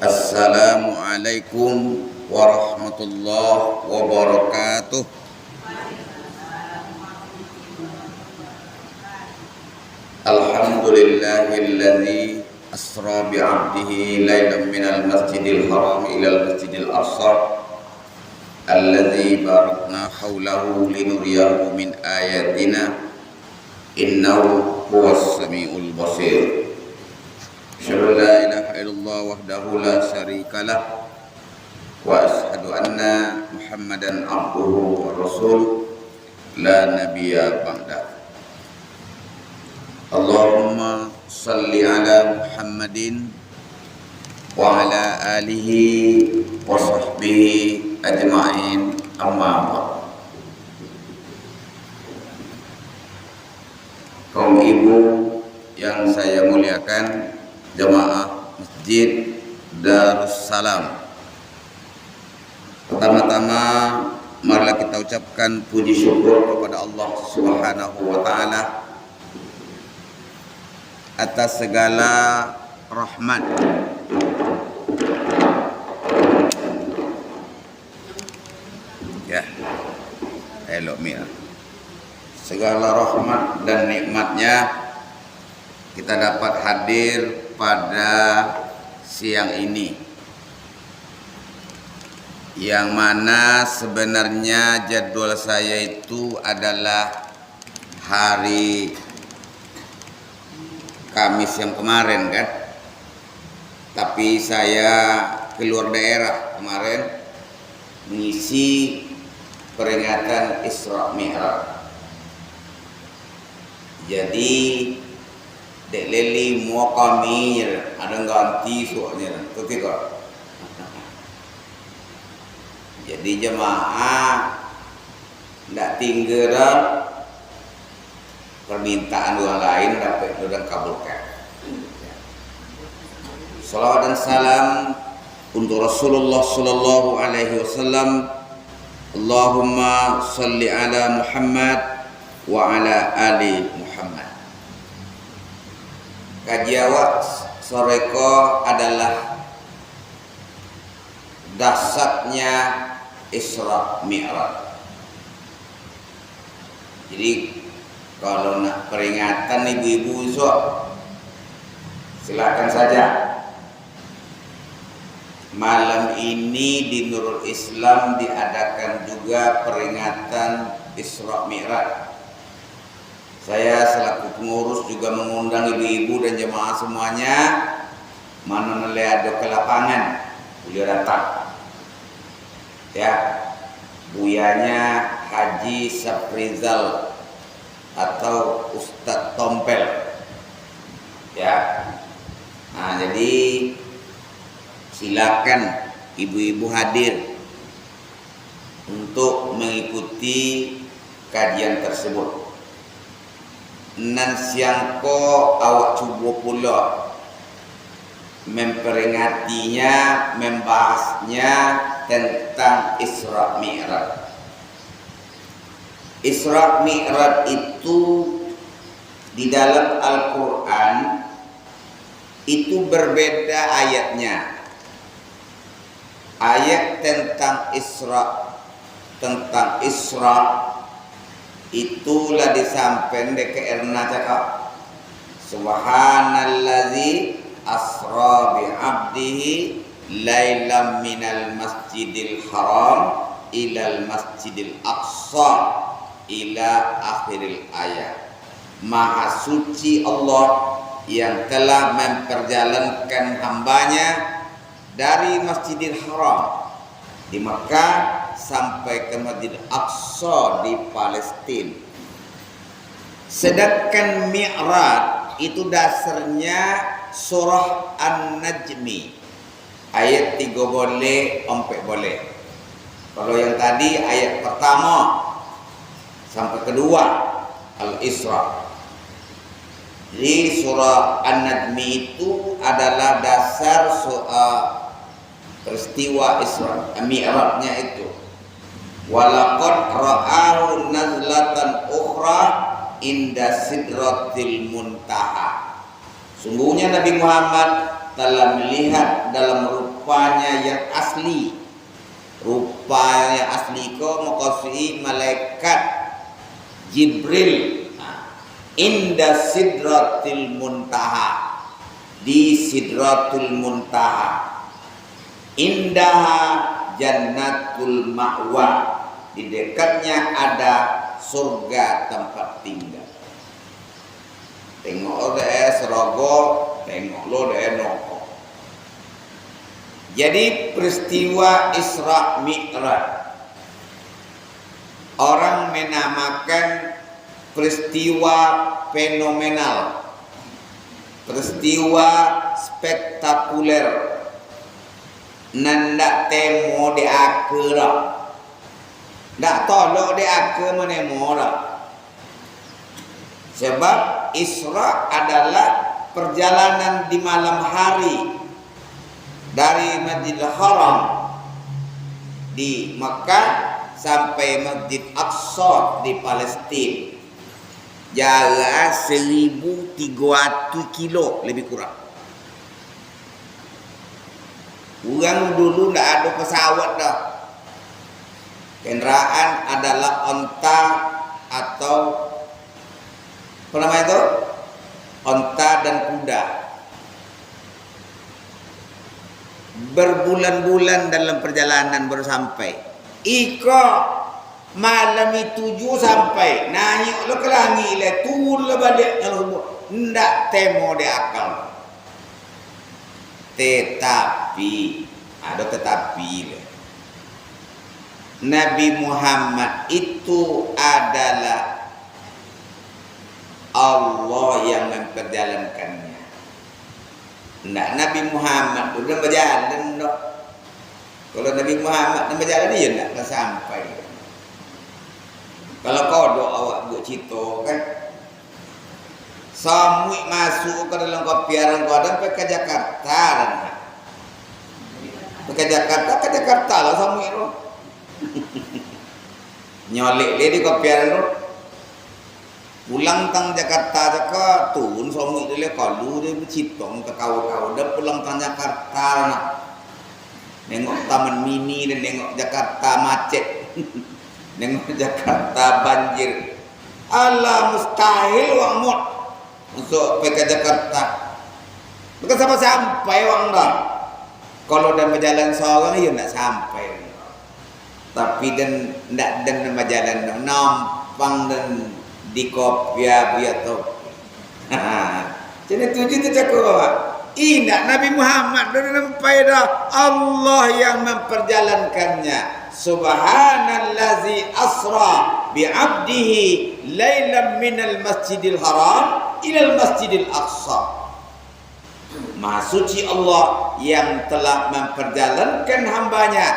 Assalamualaikum warahmatullahi wabarakatuh. Alhamdulillahilladzi asra bi'abdihi lailan minal masjidil haram ilal masjidil aqsa alladzi barakna haulahu linuriyahu min ayatina innahu huwas samiul basir. Asyhadu la ilaha illallah wahdahu la syarikalah wa asyhadu anna Muhammadan abduhu wa rasuluh la nabiyya ba'da. Allahumma salli ala Muhammadin wa ala alihi wa sahbihi ajma'in, amma ba'd. Kaum ibu yang saya muliakan, jemaah Masjid Darussalam, pertama-tama marilah kita ucapkan puji syukur kepada Allah Subhanahu wa taala atas segala rahmat ya, elok mia, segala rahmat dan nikmatnya kita dapat hadir pada siang ini, yang mana sebenarnya jadwal saya itu adalah hari Kamis yang kemarin kan, tapi saya keluar daerah kemarin mengisi peringatan Isra Mi'raj. Jadi dek leli mau kami ada ganti soalnya ketika. Jadi jemaah tidak tinggal permintaan dua lain dapat dan kabulkan. Salawat dan salam untuk Rasulullah sallallahu alaihi wasallam. Allahumma salli ala Muhammad wa ala ali Muhammad. Kaji awak soreko adalah dasarnya Isra Mi'raj. Jadi kalau nak peringatan ibu-ibu besok, silakan saja. Malam ini di Nurul Islam diadakan juga peringatan Isra Mi'raj. Saya selaku pengurus juga mengundang ibu-ibu dan jemaah semuanya, mana ada ke lapangan, beliau datang. Ya, buyanya Haji Saprizal atau Ustadz Tompel. Ya, nah jadi silakan ibu-ibu hadir untuk mengikuti kajian tersebut. Nan siangko awak cuba pula memperingatinya, membahasnya tentang Isra Mi'raj. Isra Mi'raj itu di dalam Al-Quran itu berbeda ayatnya. Ayat tentang Isra itulah disampaikan ke erna cakap subhanallazi asra bi abdihi lailam minal masjidil haram ilal masjidil aqsa ila akhiril ayat. Maha suci Allah yang telah memperjalankan hambanya dari Masjidil Haram di Makkah sampai ke Masjidil Aqsa di Palestina. Sedangkan Mi'raj itu dasarnya surah An-Najmi ayat 3 boleh 4 boleh. Kalau yang tadi ayat pertama sampai kedua Al-Isra. Jadi surah An-Najmi itu adalah dasar peristiwa Isra Mi'rajnya itu. Walaqad ra'ahu nazlatan ukhra inda sidratil muntaha. Sungguhnya Nabi Muhammad telah melihat dalam rupa rupanya yang asli. Rupa yang asli ko makasui malaikat Jibril inda sidratil muntaha, di sidratul muntaha, indaha jannatul ma'wa, di dekatnya ada surga tempat tinggal. Tengok deh Serogo, tengok lo deh Noko. Jadi peristiwa Isra Mi'raj orang menamakan peristiwa fenomenal, peristiwa spektakuler, nanda temo di akhirah, ndak tolok di akhir menemora. Sebab Isra adalah perjalanan di malam hari dari Masjidil Haram di Makkah sampai Masjid Aqsa di Palestina. Jarak 1.300 kilo lebih kurang. Orang dulu tidak ada pesawat dah. Kendaraan adalah onta atau apa namanya itu? Onta dan kuda. Berbulan-bulan dalam perjalanan baru sampai. Iko malam itu juga sampai. Nanya lo ke langit le turun le balik kalau ndak temo de akal. Tetapi ada tetapi le. Nabi Muhammad itu adalah Allah yang memperjalankannya. Ndak Nabi Muhammad udah berjalan dok. Kalau Nabi Muhammad berjalan dia ndak sampai. Kalau kodok awak buat cito kan, samui masuk ke dalam kopiaran kodok ke Jakarta dan ke Jakarta lah samui lo. Nyolek dia di kopiaran lo. Pulang tang Jakarta jaka turun somui dia kalau dia bercitong ke kau-kau dah pulang tang Jakarta nak nengok taman mini dan nengok Jakarta macet nengok Jakarta banjir. Allah mustahil wang mut untuk pergi ke Jakarta bukan sampai wang dah. Kalau dah berjalan seorang dia nak sampai, tapi dan nak dan berjalan nampang dan di kopia biar tu. Jadi tujuh tu cakap apa? Indah Nabi Muhammad dan sampai dah Allah yang memperjalankannya. Subhanallazi asra bi 'abdihi lailan minal masjidil haram ilal masjidil aqsa. Maha suci Allah yang telah memperjalankan hambanya.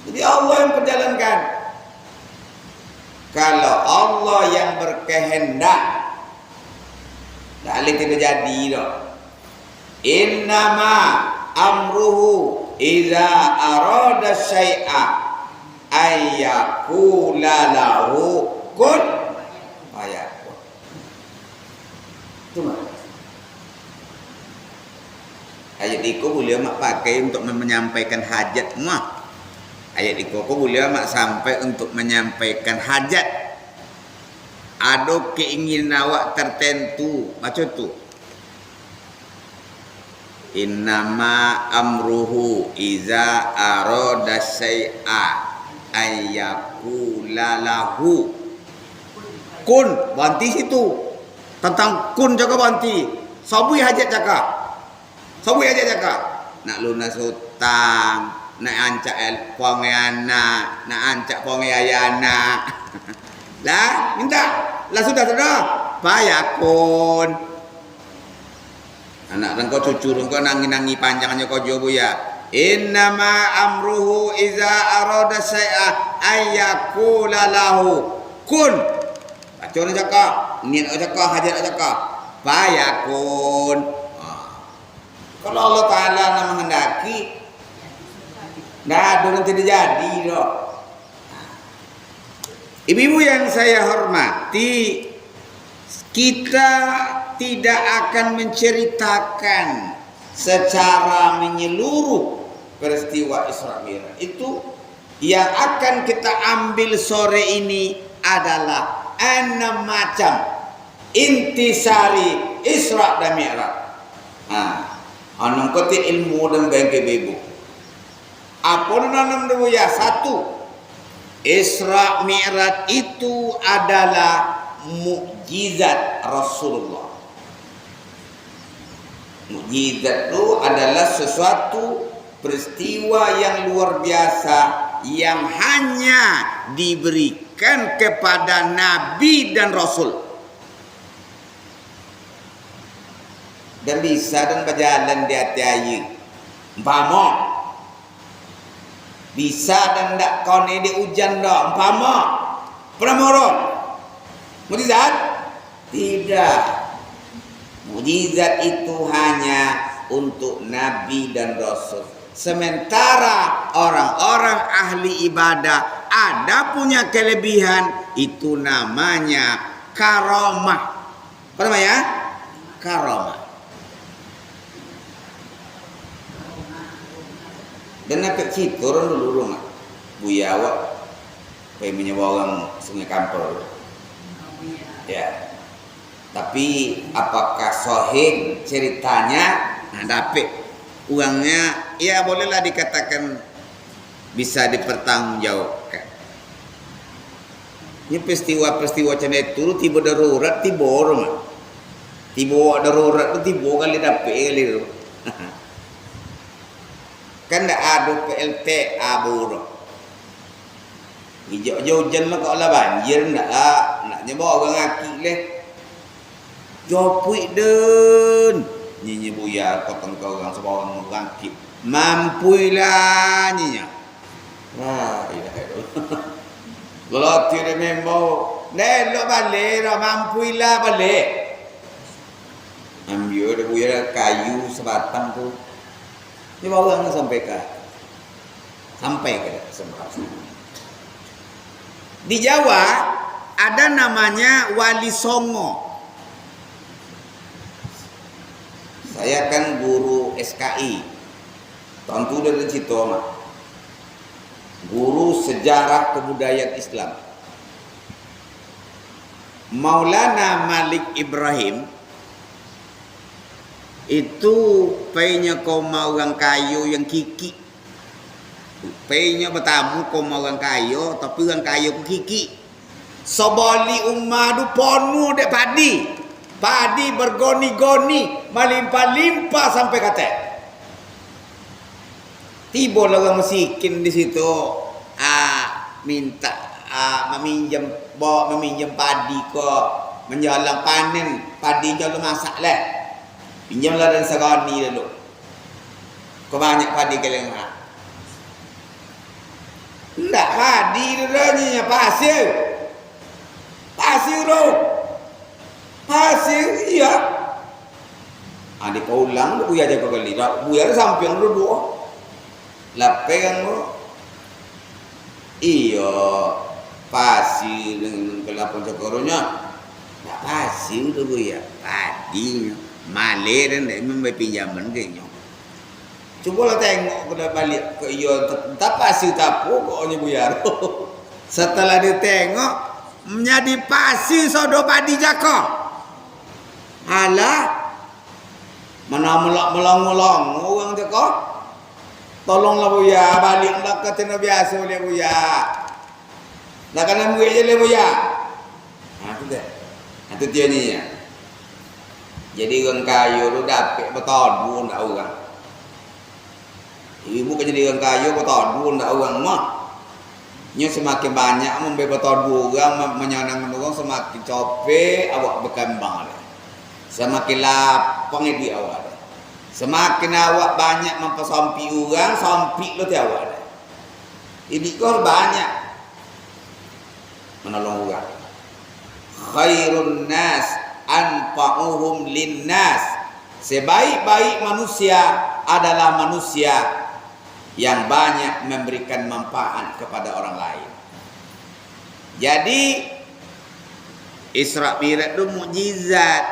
Jadi Allah yang perjalankan. Kalau Allah yang berkehendak, tak boleh tidak jadi dah. Innama amruhu iza arada syai'a ayyakula lahu kun fayakun. Itu mah. Ayat itu boleh mak pakai untuk menyampaikan hajat mah. Ayat itu boleh mak sampai untuk menyampaikan hajat. Ada keinginan awak tertentu macam tu. Innama amruhu iza arada syai'a ayyakula lahu kun. Banti situ tentang kun jaga banti. Sabui hajat jaga. Sabui hajat jaga. Nak lunas hutang, nak ancak pengayana, nak ancak pengayana. Lah, minta. Lah sudah. Payakun. Anak rengkau cucu rengkau nangi panjangnya kau jawab ya. Innama amruhu iza arada syai'a ayyakula lahu kun. Baca orang cakap, niat orang cakap, hajat orang cakap. Payakun. Kalau Allah Ta'ala nak menghendaki, dah ada tidak jadi dok. Ibu-ibu yang saya hormati, kita tidak akan menceritakan secara menyeluruh peristiwa Isra Mi'raj. Itu yang akan kita ambil sore ini adalah 6 macam intisari Isra dan Mi'raj. Anong kote ilmu dan bangke bebu. Apa nanam dulu ya? Satu, Isra Mi'raj itu adalah mukjizat Rasulullah. Mukjizat itu adalah sesuatu peristiwa yang luar biasa yang hanya diberikan kepada Nabi dan Rasul. Dan bisa dan berjalan di hati ayu. Umpama bisa dan tak kau ni di hujan dah. Umpama pernah morong mukjizat? Tidak. Mukjizat itu hanya untuk Nabi dan Rasul. Sementara orang-orang ahli ibadah ada punya kelebihan, itu namanya karamah. Apa namanya? Karamah. Dan nak cerita orang dulu rumah Buya awak pergi menyewa orang Sungai Kampar. Ya. Tapi apakah sahih ceritanya? Nah, dapat uangnya, ya bolehlah dikatakan bisa dipertanggungjawabkan. Ini peristiwa-peristiwa macam itu tiba darurat, tiba orang. Tiba darurat tu tiba kali dapat kali tu. Kan dah ada PLTA buruk. Hijau-hijau hujan lah kalau lah banjir nak nyebawa orang akik leh. Jopui den. Nyi Buya potong kau orang sebawa orang akik. Mampuilah nyinya. Wah, iya itu. Kalau tidak memang, lo balik, lo mampuilah balik. Ambil ada Buya kayu sebatang tu. Ini bawa sampai ke sempat. Di Jawa ada namanya Wali Songo. Saya kan guru SKI. Tentu dari Citoma. Guru sejarah kebudayaan Islam. Maulana Malik Ibrahim itu paynya kaum orang kayu yang kiki. Paynya bertamu kaum orang kayu, tapi orang kayu ku kiki. Sobali ummah du ponu dek padi. Padi bergoni-goni, melimpah-limpah sampai kata. Tiba orang miskin di situ minta meminjam padi kok menjalang panen padi jalan masak lah. Pinjamlah dan segani dulu. Kau banyak padi kalian nak? Tidak padi dulu pasir. Pasir tu. Pasir iya. Adik kau ulang tu Buya jaga kali. Buya samping dulu dua. Lapeng tu. Iya. Pasir dengan kelapang cokoronya. Tak pasir tu Buya. Padinya. Malay dan memang pinjaman kayaknya. Cubalah tengok kena balik ke iyo tak pasir tapu kok ni Buya. Setelah dia tengok menjadi pasir sodo padi jaka. Alah mana melong-melong orang jaka. Tolonglah Buya baliklah ke tena biasa boleh Buya. Dah kena buat je le Buya. Tu dah. Itu dia ni ya. Jadi orang kayu tu dapat bertadu ndak orang. Ibu kan jadi orang kayu bertadu ndak orang mah. Nya semakin banyak memberi bertadu orang menyenangkan orang semakin capek awak berkembang. Semakin lapang di awak. Semakin awak banyak mempersampi orang, sampi lo ti awak. Ini kau banyak menolong orang. Khairun nas anfa'uhum linnas. Sebaik-baik manusia adalah manusia yang banyak memberikan manfaat kepada orang lain. Jadi Isra Mi'raj itu mukjizat.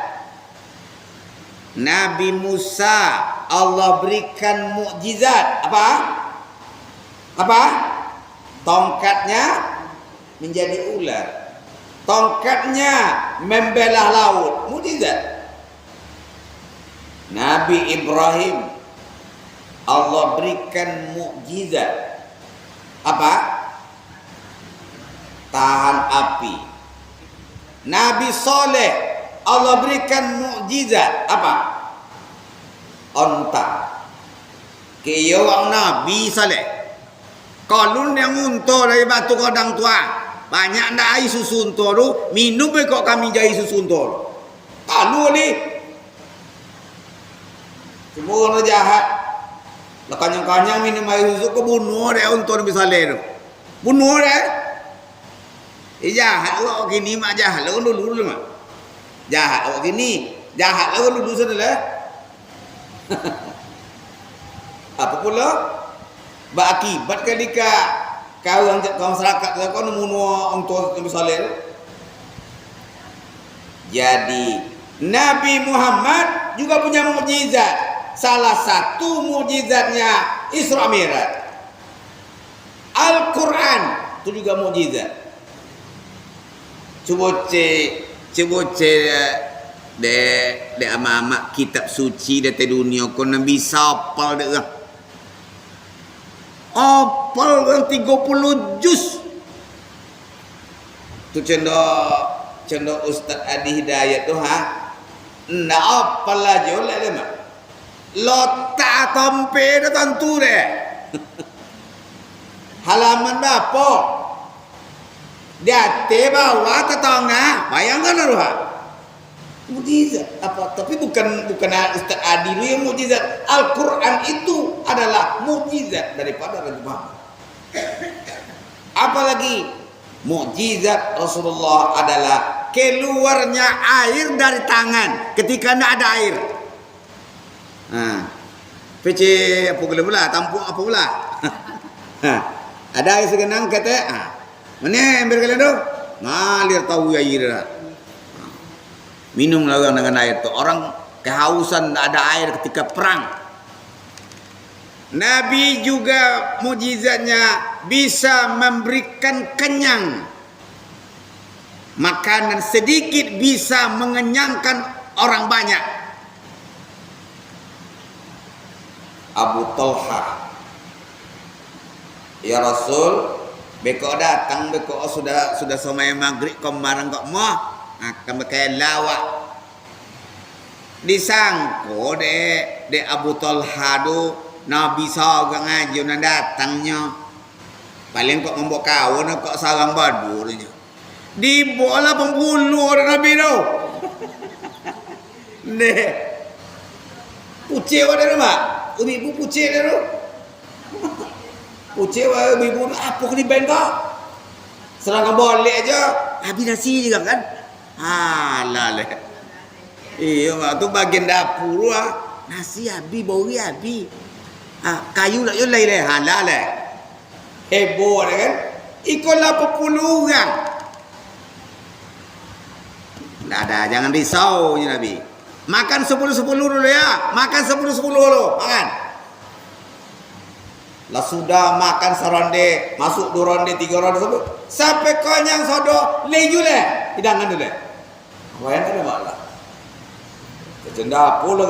Nabi Musa Allah berikan mukjizat apa? Apa? Tongkatnya menjadi ular. Tongkatnya membelah laut. Mukjizat. Nabi Ibrahim Allah berikan mukjizat. Apa? Tahan api. Nabi Saleh Allah berikan mukjizat. Apa? Onta. Kaya orang Nabi Saleh. Kalau yang unta dari batu kodang tua, banyak ndak air susu unta tu, minum kok kami jadi susu unta tu. Kalau ni semua orang jahat. Lah kanyang-kanyang minum air susu ke bunuh dia unta Nabi Saleh tu. Bunuh dia. Jahat awak gini mak jahat lah dulu mak. Jahat awak gini, jahat lah dulu sudah. Apa pula? Berakibat ketika kau masyarakat kau memunuh untuk Nabi Saleh. Jadi Nabi Muhammad juga punya mukjizat. Salah satu mukjizatnya Isra Mi'raj. Al-Quran itu juga mukjizat. Cuba de ama-ama kitab suci dari dunia kau Nabi sapal dah. Apal kan 30 juz. Tu cendok Ustaz Adi Hidayat tu ndak apal aja oleh dia mak. Lotak tompe dah tentu deh. Halaman berapa? Dia bawah ke tengah. Bayangkan lah. Mukjizat apa? Tapi bukan Ustaz Adi dulu yang mukjizat. Al-Quran itu adalah mukjizat daripada Nabi Muhammad. Apalagi mukjizat Rasulullah adalah keluarnya air dari tangan ketika tidak ada air. PC apa pula? Tampuk apa pula? Ada air segenang kata. Mana ambil kalian tu? Ngalir tahu air dah. Minumlah orang dengan air tu. Orang kehausan tak ada air ketika perang. Nabi juga mukjizatnya bisa memberikan kenyang. Makanan sedikit bisa mengenyangkan orang banyak. Abu Talha, ya Rasul, bekok datang, bekok sudah semai maghrib kemarin kok mau akan pakai lawak. Disangko de Abu Talha tu Nabi SAW ngaji nak datangnya. Paling kok membawa kawan kok sarang badurnya. Dibawa pembuluh Nabi tu. Deh. Pucik ada mak. Ibu pucik dia tu. Pucik ibu apa ke di bank kau? Serangkan boleh aja. Habis nasi juga kan? Alah leh. Iya, tu bagian dapur lah. Nasi habis, bau habis. Kayu nak jual leh. Halal leh. Heboh kan? Ikutlah 40 orang. Tak ada, jangan risau je Nabi. Makan 10-10 dulu ya. Makan 10-10 dulu. Makan. Lah sudah makan seronde, masuk 2 ronde, 3 ronde sebut. Sampai konyang sodo, leju leh. Hidangan dulu leh. Bayangkan ada malah. Kecenda pula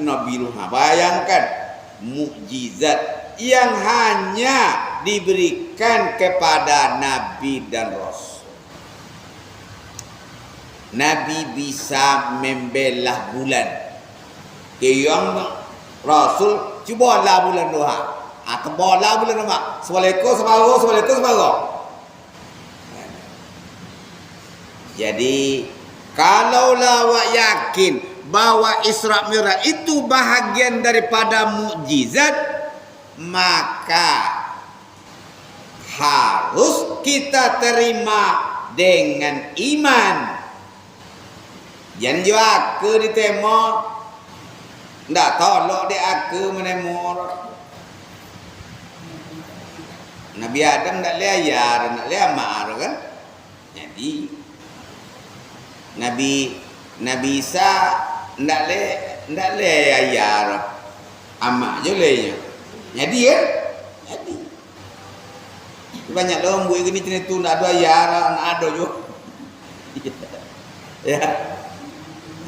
Nabi lu. Bayangkan mukjizat yang hanya diberikan kepada Nabi dan Rasul. Nabi bisa membelah bulan. Yang Rasul cuba lah bulan doha. Kebola bulan doha. Sebaleko sebago. Jadi kalaulah awak yakin bahwa Isra Mi'raj itu bahagian daripada mukjizat, maka harus kita terima dengan iman. Jangan jua aku ditemo. Ndak tolok dia aku menemor. Nabi Adam ndak liar, ndak liamar kan? Jadi Nabi Isa ndak liar. Amak je lehnya. Jadi ya? Jadi. banyak lembu ini jenis tu nak ada ayar, nak ada juga. Ya,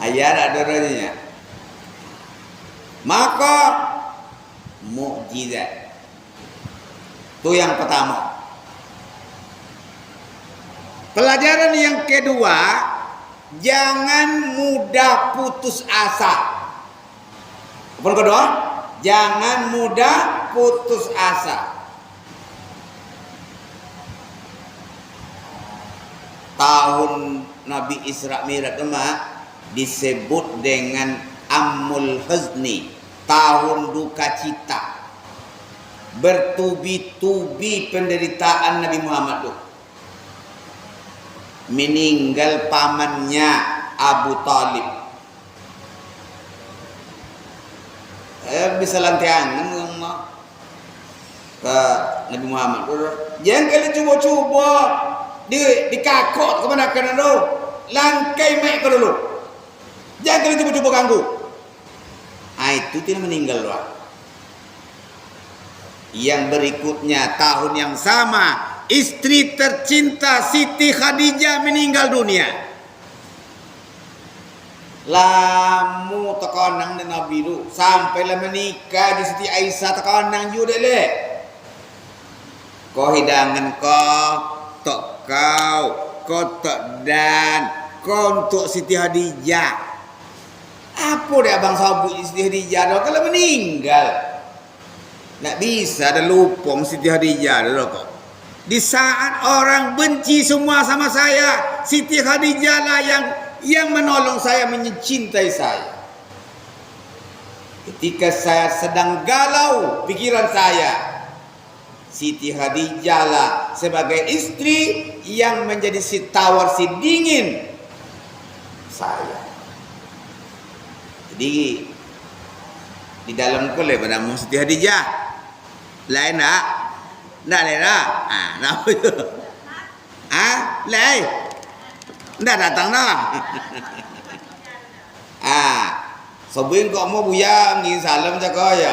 ayar ada rajanya. Maka mukjizat. Itu yang pertama. Pelajaran yang kedua, jangan mudah putus asa. Apa kedua? Jangan mudah putus asa. Tahun Nabi Isra Mi'raj disebut dengan Amul Huzni, tahun duka cita. Bertubi-tubi penderitaan Nabi Muhammad itu. Meninggal pamannya Abu Talib. Bisa lantiangan ke Nabi Muhammad. Jangan kalian cuba-cuba dikakot kemana kena dulu. Langkai mek ke dulu. Jangan kalian cuba-cuba ganggu. Itu tidak meninggal lah. Yang berikutnya tahun yang sama, istri tercinta Siti Khadijah meninggal dunia. Lamu tekanang dengan Nabi itu sampailah menikah di Siti Aisyah tekanang juga le. Kau hidangan kau tak dan kau untuk Siti Khadijah. Apa dia abang sabut Siti Khadijah dah kalau meninggal. Tak bisa ada lupung Siti Khadijah dah kau. Di saat orang benci semua sama saya, Siti Khadijah lah yang menolong saya, mencintai saya. Ketika saya sedang galau pikiran saya, Siti Khadijah lah sebagai istri yang menjadi si tawar, si dingin saya. Jadi di dalam kole pada Siti Khadijah lain tak? Ndak lain tak? Kenapa itu? Lain? Ndak datang dah. Sebelum kau mau buyang, ngin salam jaga ya.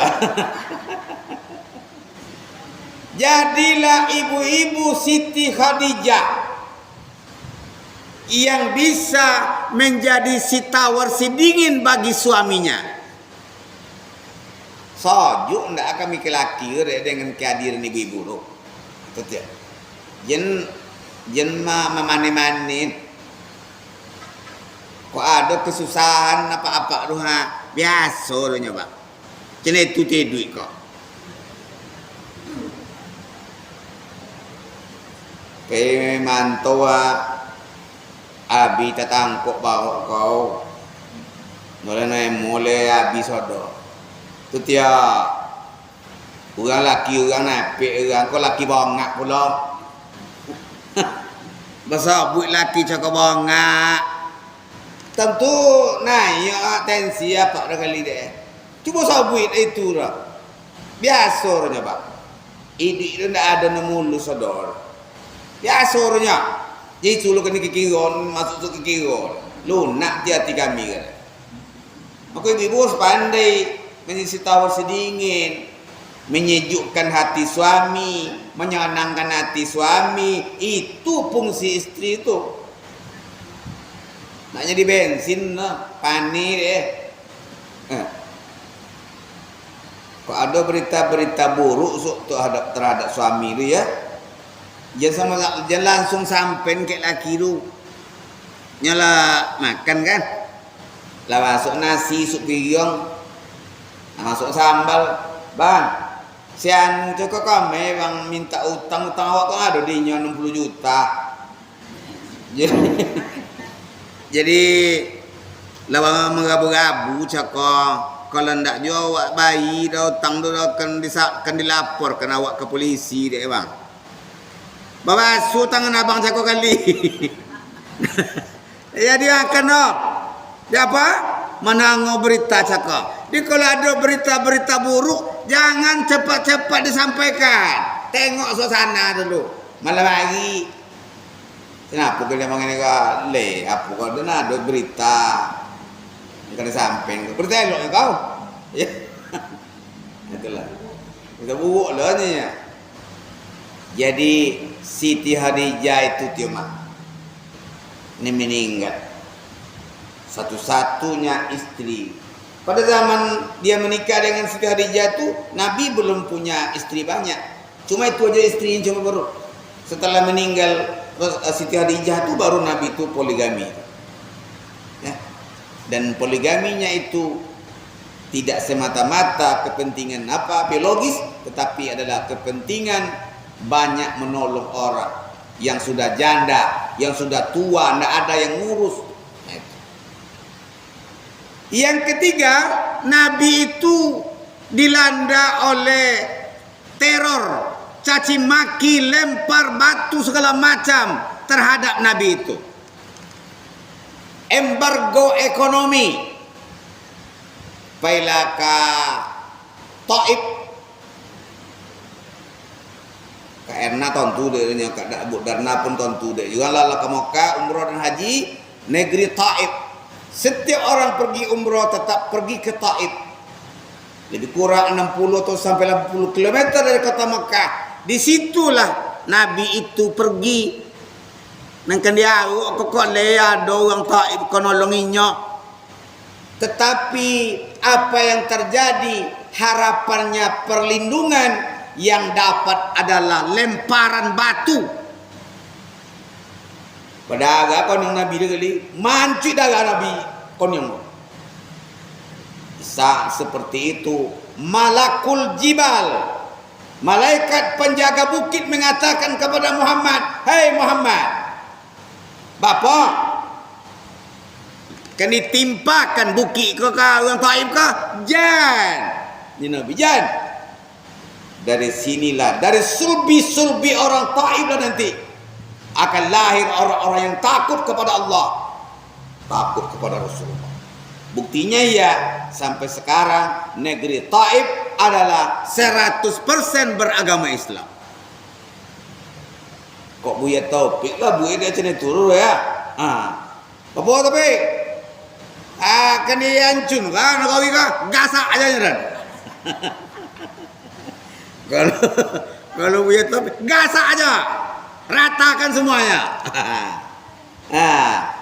Jadilah ibu-ibu Siti Khadijah yang bisa menjadi si tawar, si dingin bagi suaminya. Sojuk ndak akan mikir laki dengan kehadiran ibu-ibu tu. Betul tak? Jen memane-mane. Kok ada kesusahan apa-apa tu biasa tu nyoba. Cene tu duit kok. Ke mantua abi tatangkok bawa kau. Mulai abi sodo. Tu dia orang laki orang napik orang kau laki bongak pula. Masa buat laki cakap bongak. Tentu naik tensi apa dah kali dia. Cuba sabut itu dah. Biasa orangnya pak. Idik itu tidak ada nemulu sodor. Biasa orangnya. Jadi sulu kena kikiron masuk ke kikiron. Lunak di hati kami kan. Maka ibu sepandai menjadi tawar sedingin, menyejukkan hati suami, menyenangkan hati suami. Itu fungsi istri itu. Nak jadi bensin pani deh. Kok ada berita-berita buruk terhadap suami itu ya, jangan langsung sampai ke laki itu. Nyala makan kan, lah masuk nasi sup piring. Masuk sambal, bang. Si anu cakap kami bang minta utang awak kan ada dinya 60 juta. Jadi lawan mengabu-abu cakap kalau ndak jual awak bayi dah utang tu akan dilaporkan awak ke polisi dek bang. Basuh tangan abang cakap kali. Ya dia akan dia apa? Menanggung berita cakap. Jadi kalau ada berita-berita buruk, jangan cepat-cepat disampaikan. Tengok suasana dulu. Malam hari, kenapa kalian mengenai le? Apa kau ada berita? Bukan disampaikan. Berita elok kau, ya? Itulah. Kita buruk lah ni. Jadi Siti Khadijah itu Tioma ini meninggal, satu-satunya istri. Pada zaman dia menikah dengan Siti Khadijah itu Nabi belum punya istri banyak, cuma itu aja istrinya cuma baru. Setelah meninggal Siti Khadijah itu baru Nabi itu poligami. Ya. Dan poligaminya itu tidak semata-mata kepentingan apa biologis, tetapi adalah kepentingan banyak menolong orang yang sudah janda, yang sudah tua, tidak ada yang ngurus. Nah, yang ketiga, Nabi itu dilanda oleh teror, caci maki, lempar batu segala macam terhadap Nabi itu. Embargo ekonomi. Pailaka Taib karena tontu deh nya kada darna pun tontu deh juga lala ke Mekah umrah dan haji negeri Taib. Setiap orang pergi umrah tetap pergi ke Taib. Lebih kurang 60 atau sampai 80 km dari kota Mekah. Disitulah Nabi itu pergi nangkan dia kok ada orang Taib konolonginyo. Tetapi apa yang terjadi, harapannya perlindungan yang dapat adalah lemparan batu. Pada agak konong Nabi dia kali manci daga Nabi konong. Bisa seperti itu. Malakul Jibal, malaikat penjaga bukit mengatakan kepada Muhammad, "Hei Muhammad, Bapak, kan ditimpakan bukit ke orang Taib ke? Jan. Ini Nabi Jan. Dari sinilah, dari sulbi-sulbi orang Taib lah nanti akan lahir orang-orang yang takut kepada Allah, takut kepada Rasulullah. Buktinya ya, sampai sekarang negeri Taib adalah 100% beragama Islam. Kok Buya Taufik lah, Buya dia cina turun ya. Apa tapi? Kan dia ancun kan, kawi kan, gasak aja nyeran. Kalau Buya Taufik, gasak aja, ratakan semuanya.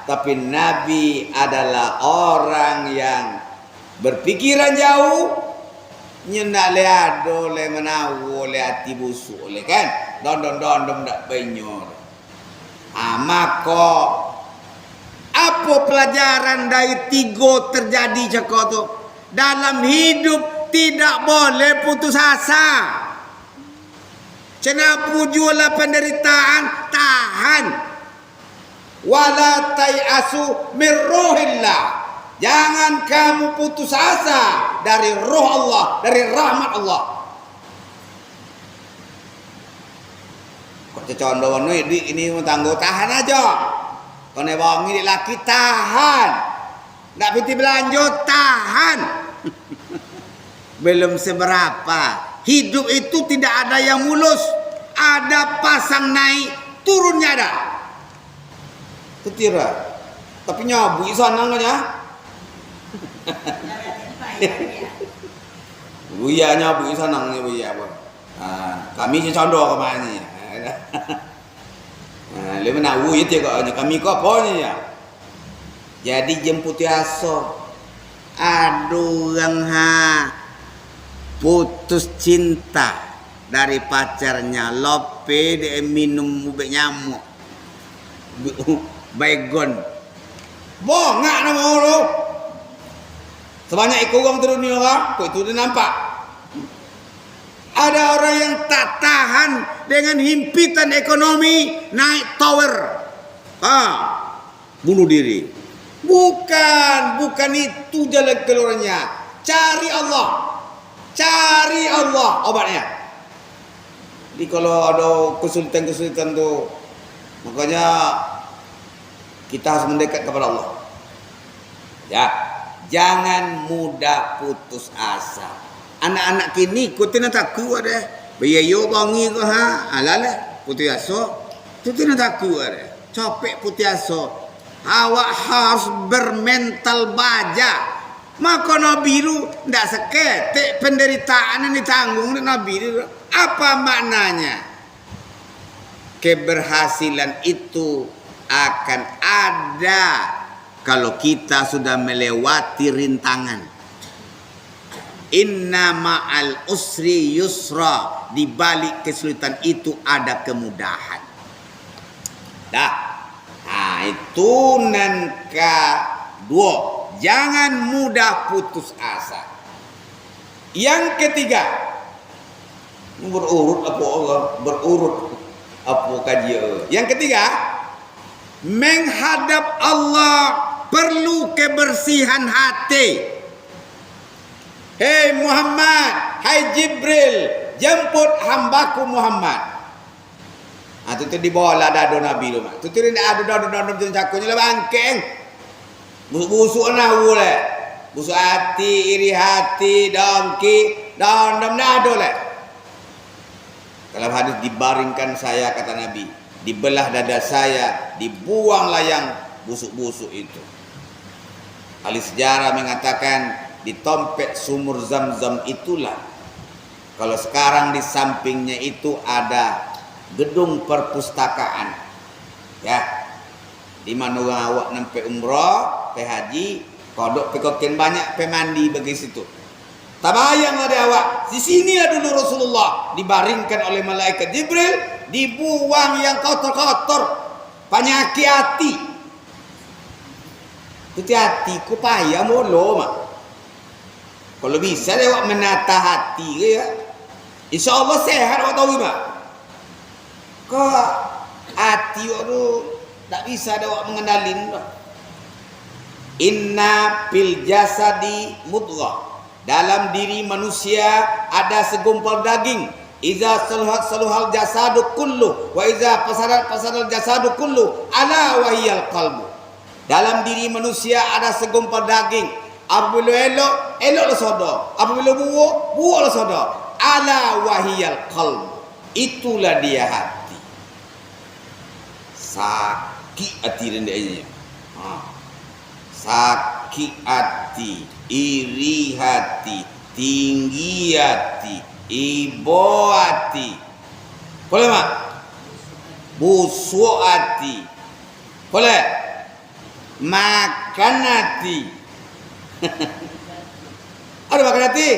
Tapi Nabi adalah orang yang berpikiran jauh, nyendak leado le menawo le hati busuk le kan, don dak penyor. Maka apa pelajaran dari tiga terjadi cakap tu? Dalam hidup tidak boleh putus asa. Cenapu jualah penderitaan, tahan. Wala tayasu min ruhillah. Jangan kamu putus asa dari roh Allah, dari rahmat Allah. Kok cecondoan ini tangguh tahan aja. Kone wangi laki tahan. Ndak piti berlanjut tahan. Belum seberapa. Hidup itu tidak ada yang mulus. Ada pasang naik, turunnya ada. Tetira. Tapi nyabu sana enggak ya? Buya nyabu sana enggak buya apa? Kami si condo kemana? Lepas nak wujud je kami kau apa ni ya? Jadi jemput aso, aduh orang putus cinta dari pacarnya, lope dia minum ubek nyamuk, baygon, bongak nama lo. Sebanyak ikut orang turun ni orang, kau itu dia nampak. Ada orang yang tak tahan dengan himpitan ekonomi, naik tower, bunuh diri. Bukan itu jalan keluarnya. Cari Allah obatnya. Jadi kalau ada kesulitan tu, makanya kita harus mendekat kepada Allah. Ya, jangan mudah putus asa. Anak-anak kini kutina takut ada. Biayo bangi ko alala putih aso. Kutina takut ada. Capek putih aso. Awak harus bermental baja. Maka Nabi itu tidak seketik penderitaan yang ditanggung Nabi itu. Apa maknanya? keberhasilan itu akan ada kalau kita sudah melewati rintangan. Inna ma'al usri yusra, di balik kesulitan itu ada kemudahan. Dah. Nah, itu nangka dua. Jangan mudah putus asa. Yang ketiga, berurut apa Allah, berurut apa kaji. Yang ketiga, menghadap Allah perlu kebersihan hati. Hei Muhammad, hai Jibril, jemput hambaku Muhammad. Itu dibawa dado Nabi lu mak. Itu ada dado cakunya lah bangkeng. Busuk nah boleh. Busuk hati, iri hati, dongki, dondom dado lah. Dalam hadis dibaringkan saya kata Nabi, dibelah dada saya, dibuanglah yang busuk-busuk itu. Ahli sejarah mengatakan ditompek sumur Zam-Zam itulah. Kalau sekarang di sampingnya itu ada gedung perpustakaan, ya, di mana awak nampak umrah, pe haji, kodok pekokin banyak pe mandi bagi situ. Tabayanglah deh awak, di sinilah dulu Rasulullah dibaringkan oleh malaikat Jibril, dibuang yang kotor-kotor, penyakit hati. Itu hatiku payah mulu mak. Kalau bisa deh awak menata hati ya, insya Allah sehat awak tahu mak. Kok hati waduh tak bisa ada awak mengendalin. Inna fil jasadi mudghah, dalam diri manusia ada segumpal daging. Iza saluhat saluhal jasadu kullu wa iza fasadat jasadu kullu ala wahiyal qalbu. Dalam diri manusia ada segumpal daging. Apabila elok, eloklah sodo. Apabila buah lah sodo. Ala wahiyal qalbu. Itulah dia hati. Sakit hati rendahnya. Sakit hati, iri hati, tinggi hati, ibo hati. Boleh mak? Busuk hati. Boleh? Makan hati. Ada makan hati?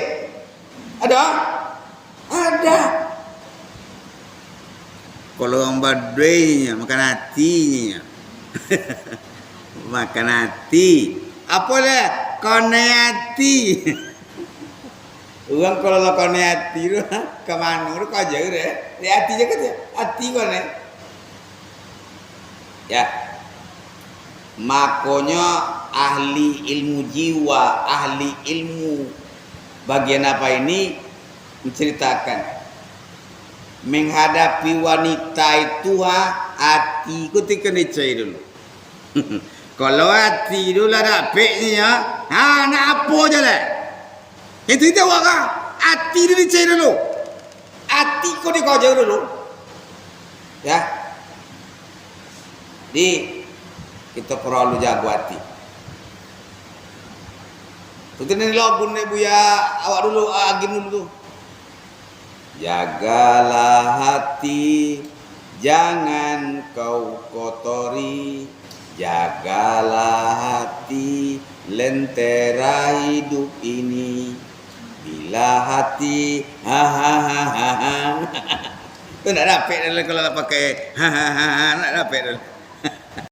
Ada? Ada. Kalau orang Baduinya makan hatinya. Makan hati. Apa dah? Kone hati. Orang kalau lo kone hati tu ke mana? Orang kau jauh deh. Di hati je kata. Hati kone. Ya. Makanya ahli ilmu jiwa, ahli ilmu bagian apa ini menceritakan menghadapi wanita itu hati ketika dicai dulu. Kalau hati dulu ada peknya, nak apa je lah. Itu awak kan? Hati dulu dicai dulu. Hati kau jauh dulu. Ya. Kita perlu jaga hati. Itu ni lagu ni buya awak dulu agim dulu. Jagalah hati, jangan kau kotori. Jagalah hati, lentera hidup ini. Bila hati, ha. Tu nak dapat kalau pakai ha, nak dapat.